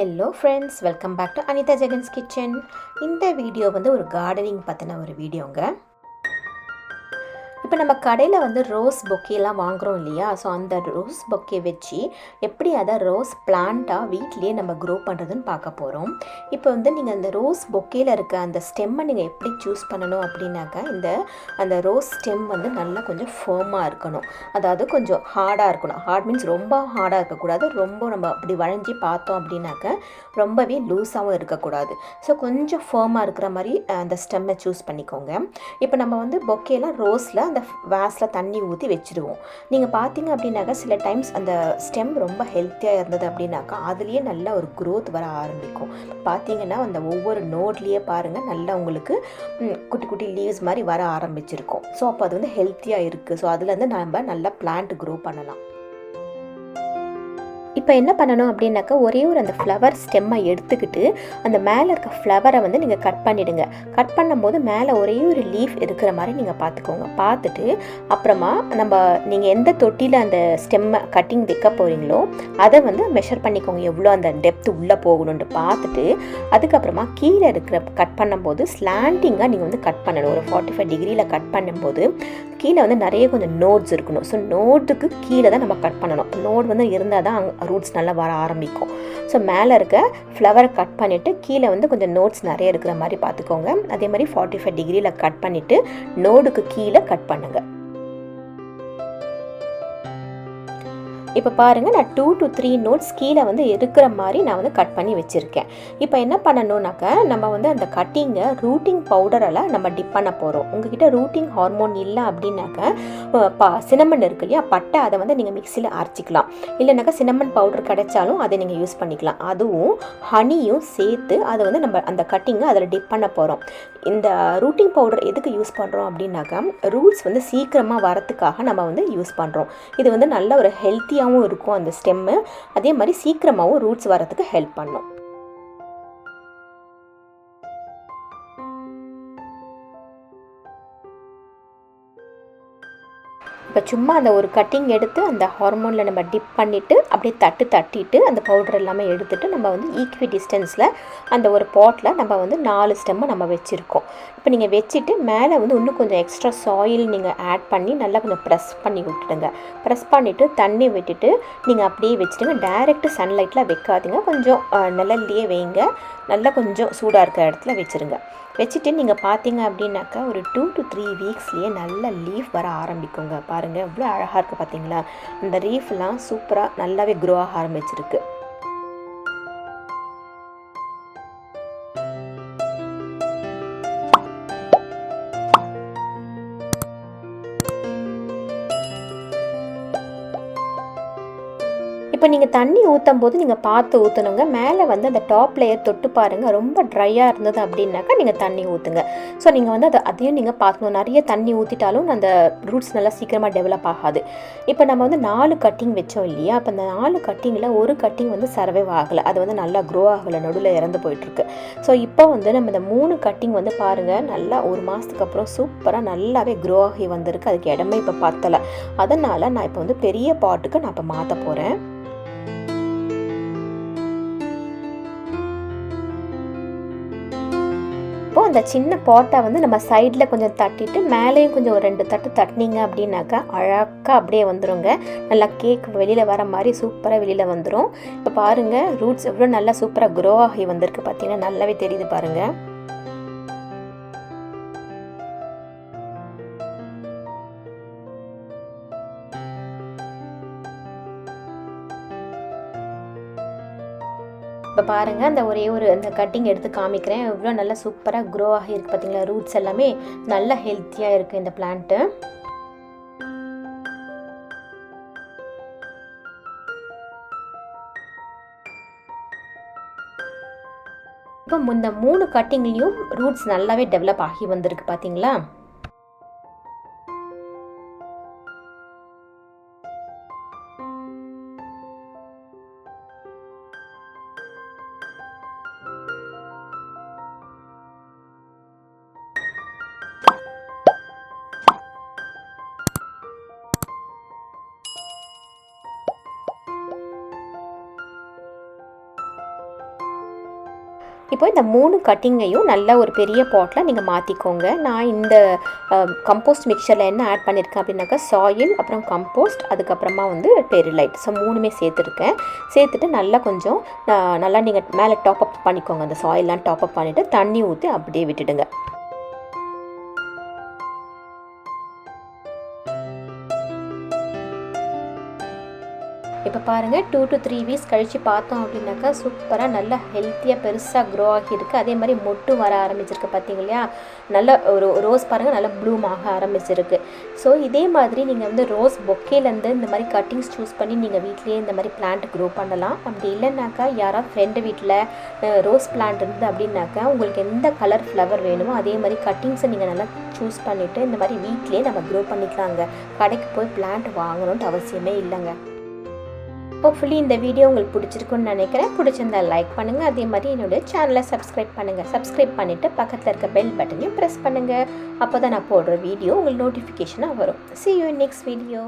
Hello friends, welcome back to Anithajagan's Kitchen. இந்த video வந்து ஒரு கார்டனிங் பற்றின ஒரு வீடியோங்க. இப்போ நம்ம கடையில் வந்து ரோஸ் பொக்கேலாம் வாங்குகிறோம் இல்லையா, ஸோ அந்த ரோஸ் பொக்கே வச்சு எப்படி அதை ரோஸ் பிளான்ட்டாக வீட்லேயே நம்ம க்ரோ பண்ணுறதுன்னு பார்க்க போகிறோம். இப்போ வந்து நீங்கள் அந்த ரோஸ் பொக்கேயில் இருக்க அந்த ஸ்டெம்மை நீங்கள் எப்படி சூஸ் பண்ணணும் அப்படின்னாக்கா, அந்த ரோஸ் ஸ்டெம் வந்து நல்லா கொஞ்சம் ஃபேர்மாக இருக்கணும். அதாவது கொஞ்சம் ஹார்டாக இருக்கணும். ஹார்ட் மீன்ஸ் ரொம்ப ஹார்டாக இருக்கக்கூடாது, ரொம்ப நம்ம அப்படி வளைஞ்சி பார்த்தோம் அப்படின்னாக்கா ரொம்பவே லூஸாகவும் இருக்கக்கூடாது. ஸோ கொஞ்சம் ஃபேர்மாக இருக்கிற மாதிரி அந்த ஸ்டெம்மை சூஸ் பண்ணிக்கோங்க. இப்போ நம்ம வந்து பொக்கேலாம் ரோஸில் அந்த வேஸில் தண்ணி ஊற்றி வச்சுடுவோம். நீங்கள் பார்த்தீங்க அப்படின்னாக்கா சில டைம்ஸ் அந்த ஸ்டெம் ரொம்ப ஹெல்த்தியாக இருந்தது அப்படின்னாக்கா அதுலேயே நல்லா ஒரு க்ரோத் வர ஆரம்பிக்கும். பார்த்தீங்கன்னா அந்த ஒவ்வொரு நோட்லேயே பாருங்கள் நல்லா உங்களுக்கு குட்டி குட்டி லீவ்ஸ் மாதிரி வர ஆரம்பிச்சிருக்கும். ஸோ அப்போ அது வந்து ஹெல்த்தியாக இருக்குது. ஸோ அதுலேருந்து நம்ம நல்லா பிளான்ட் க்ரோ பண்ணலாம். இப்போ என்ன பண்ணணும் அப்படின்னாக்கா ஒரே ஒரு அந்த ஃப்ளவர் ஸ்டெம்மை எடுத்துக்கிட்டு அந்த மேலே இருக்க ஃப்ளவரை வந்து நீங்கள் கட் பண்ணிவிடுங்க. கட் பண்ணும்போது மேலே ஒரே ஒரு லீஃப் இருக்கிற மாதிரி நீங்கள் பார்த்துக்கோங்க. பார்த்துட்டு அப்புறமா நீங்கள் எந்த தொட்டியில் அந்த ஸ்டெம்மை கட்டிங் வைக்க போகிறீங்களோ அதை வந்து மெஷர் பண்ணிக்கோங்க, எவ்வளோ அந்த டெப்த் உள்ளே போகணுன்ட்டு பார்த்துட்டு அதுக்கப்புறமா கீழே இருக்கிற கட் பண்ணும்போது ஸ்லாண்டிங்காக நீங்கள் வந்து கட் பண்ணணும். ஒரு 45 டிகிரியில் கட் பண்ணும்போது கீழே வந்து நிறைய கொஞ்சம் நோட்ஸ் இருக்கணும். ஸோ நோட்டுக்கு கீழே தான் நம்ம கட் பண்ணணும். நோட் வந்து இருந்தால் தான் ரூட்ஸ் நல்லா வர ஆரம்பிக்கும். ஸோ மேலே இருக்க ஃப்ளவரை கட் பண்ணிவிட்டு கீழே வந்து கொஞ்சம் நோட்ஸ் நிறைய இருக்கிற மாதிரி பார்த்துக்கோங்க. அதே மாதிரி 45 டிகிரியில் கட் பண்ணிவிட்டு நோடுக்கு கீழே கட் பண்ணுங்கள். இப்போ பாருங்கள், நான் 2 to 3 நோட்ஸ் கீழே வந்து இருக்கிற மாதிரி நான் வந்து கட் பண்ணி வச்சுருக்கேன். இப்போ என்ன பண்ணணும்னாக்கா நம்ம வந்து அந்த கட்டிங்கை ரூட்டிங் பவுடரால் நம்ம டிப் பண்ண போகிறோம். உங்ககிட்ட ரூட்டிங் ஹார்மோன் இல்லை அப்படின்னாக்கா சினமன் இருக்கு இல்லையா, பட்டை, அதை வந்து நீங்கள் மிக்சியில் அரைச்சிக்கலாம். இல்லைனாக்கா சினமன் பவுடர் கிடைச்சாலும் அதை நீங்கள் யூஸ் பண்ணிக்கலாம். அதுவும் ஹனியும் சேர்த்து அதை வந்து நம்ம அந்த கட்டிங்கை அதில் டிப் பண்ண போகிறோம். இந்த ரூட்டிங் பவுடர் எதுக்கு யூஸ் பண்ணுறோம் அப்படின்னாக்கா ரூட்ஸ் வந்து சீக்கிரமாக வரத்துக்காக நம்ம வந்து யூஸ் பண்ணுறோம். இது வந்து நல்ல ஒரு ஹெல்த்தியாகவும் இருக்கும் அந்த ஸ்டெம்மு. அதே மாதிரி சீக்கிரமாகவும் ரூட்ஸ் வரதுக்கு ஹெல்ப் பண்ணும். இப்போ சும்மா அந்த ஒரு கட்டிங் எடுத்து அந்த ஹார்மோனில் நம்ம டிப் பண்ணிவிட்டு அப்படியே தட்டிட்டு அந்த பவுடர் எல்லாமே எடுத்துகிட்டு நம்ம வந்து ஈக்வி டிஸ்டன்ஸில் அந்த ஒரு பாட்டில் நம்ம வந்து 4 ஸ்டெம்மை நம்ம வச்சுருக்கோம். இப்போ நீங்கள் வச்சுட்டு மேலே வந்து இன்னும் கொஞ்சம் எக்ஸ்ட்ரா சாயில் நீங்கள் ஆட் பண்ணி நல்லா கொஞ்சம் ப்ரெஸ் பண்ணி விட்டுடுங்க. ப்ரெஸ் பண்ணிவிட்டு தண்ணி விட்டுட்டு நீங்கள் அப்படியே வச்சுடுங்க. டைரெக்ட் சன்லைட்டில் வைக்காதீங்க, கொஞ்சம் நிழல்லையே வைங்க. நல்லா கொஞ்சம் சூடாக இருக்கிற இடத்துல வச்சுருங்க. வச்சுட்டு நீங்கள் பார்த்தீங்க அப்படின்னாக்கா ஒரு 2 to 3 வீக்ஸ்லேயே நல்ல லீஃப் வர ஆரம்பிக்குங்க. பாருங்கள் எவ்வளோ அழகாக இருக்குது பார்த்தீங்களா. அந்த லீஃப்லாம் சூப்பராக நல்லாவே க்ரோ ஆக ஆரம்பிச்சிருக்கு. இப்போ நீங்கள் தண்ணி ஊற்றும் போது நீங்கள் பார்த்து ஊற்றணுங்க. மேலே வந்து அந்த டாப் லேயர் தொட்டு பாருங்கள், ரொம்ப ட்ரையாக இருந்தது அப்படின்னாக்கா நீங்கள் தண்ணி ஊற்றுங்க. ஸோ நீங்கள் வந்து அதையும் நீங்கள் பார்க்கணும். நிறைய தண்ணி ஊற்றிட்டாலும் அந்த ரூட்ஸ் நல்லா சீக்கிரமாக டெவலப் ஆகாது. இப்போ நம்ம வந்து 4 கட்டிங் வச்சோம் இல்லையா, அப்போ அந்த 4 கட்டிங்கில் ஒரு கட்டிங் வந்து சர்வைவ் ஆகலை, அது வந்து நல்லா க்ரோ ஆகலை, நடுவில் இறந்து போயிட்டுருக்கு. ஸோ இப்போ வந்து நம்ம இந்த 3 கட்டிங் வந்து பாருங்கள் நல்லா 1 மாதத்துக்கு அப்புறம் சூப்பராக நல்லாவே க்ரோ ஆகி வந்திருக்கு. அதுக்கு இடமே இப்போ பத்தலை. அதனால் நான் இப்போ வந்து பெரிய பாட்டுக்கு நான் இப்போ மாற்ற போகிறேன். இப்போது அந்த சின்ன பாட்டை வந்து நம்ம சைடில் கொஞ்சம் தட்டிட்டு மேலேயும் கொஞ்சம் ஒரு 2 தட்டு தட்டினீங்க அப்படின்னாக்கா அழகாக அப்படியே வந்துடுங்க. நல்லா கேக் வெளியில் வர மாதிரி சூப்பராக வெளியில் வந்துடும். இப்போ பாருங்கள் ரூட்ஸ் எவ்வளோ நல்லா சூப்பராக க்ரோ ஆகி வந்திருக்கு பார்த்தீங்கன்னா நல்லாவே தெரியுது பாருங்கள். இப்போ பாருங்கள் அந்த ஒரே ஒரு அந்த கட்டிங் எடுத்து காமிக்கிறேன். எவ்வளோ நல்லா சூப்பராக க்ரோ ஆகி இருக்குது பார்த்தீங்களா. ரூட்ஸ் எல்லாமே நல்லா ஹெல்த்தியாக இருக்குது இந்த பிளான்ட்டு. இப்போ இந்த 3 கட்டிங்லேயும் ரூட்ஸ் நல்லாவே டெவலப் ஆகி வந்திருக்கு பார்த்தீங்களா. இப்போ இந்த 3 கட்டிங்கையும் நல்லா ஒரு பெரிய பாட்டில் நீங்கள் மாற்றிக்கோங்க. நான் இந்த கம்போஸ்ட் மிக்சரில் என்ன ஆட் பண்ணியிருக்கேன் அப்படின்னாக்கா சாயில், அப்புறம் கம்போஸ்ட், அதுக்கப்புறமா வந்து பெரிலைட். ஸோ 3மே சேர்த்துருக்கேன். சேர்த்துட்டு நல்லா கொஞ்சம் நல்லா நீங்கள் மேலே டாப்அப் பண்ணிக்கோங்க. அந்த சாயிலெலாம் டாப்அப் பண்ணிவிட்டு தண்ணி ஊற்றி அப்படியே விட்டுடுங்க. இப்போ பாருங்கள் 2 to 3 வீக்ஸ் கழித்து பார்த்தோம் அப்படின்னாக்கா சூப்பராக நல்லா ஹெல்த்தியாக பெருசாக க்ரோ ஆகியிருக்கு. அதே மாதிரி மொட்டு வர ஆரம்பிச்சிருக்கு பார்த்தீங்க இல்லையா? நல்ல ஒரு ரோஸ் பாருங்கள் நல்லா ப்ளூம் ஆக ஆரம்பிச்சிருக்கு. ஸோ இதே மாதிரி நீங்கள் வந்து ரோஸ் பொக்கேலேருந்து இந்த மாதிரி கட்டிங்ஸ் சூஸ் பண்ணி நீங்கள் வீட்லேயே இந்த மாதிரி பிளான்ட் க்ரோ பண்ணலாம். அப்படி இல்லைனாக்கா யாராவது ஃப்ரெண்டு வீட்டில் ரோஸ் பிளான்ட் இருந்தது அப்படின்னாக்கா உங்களுக்கு எந்த கலர் ஃப்ளவர் வேணுமோ அதே மாதிரி கட்டிங்ஸை நீங்கள் நல்லா சூஸ் பண்ணிவிட்டு இந்த மாதிரி வீட்லேயே நம்ம க்ரோ பண்ணிக்கலாங்க. கடைக்கு போய் பிளான்ட் வாங்கணுன்ட்டு அவசியமே இல்லைங்க. ஹோப்ஃபுல்லி இந்த வீடியோ உங்களுக்கு பிடிச்சிருக்குன்னு நினைக்கிறேன். பிடிச்சிருந்தா லைக் பண்ணுங்கள். அதே மாதிரி என்னுடைய சேனலை சப்ஸ்கிரைப் பண்ணுங்கள். சப்ஸ்கிரைப் பண்ணிவிட்டு பக்கத்தில் இருக்க பெல் பட்டனையும் ப்ரெஸ் பண்ணுங்கள். அப்போ தான் நான் போடுற வீடியோ உங்களுக்கு நோட்டிஃபிகேஷனாக வரும். See you in next video.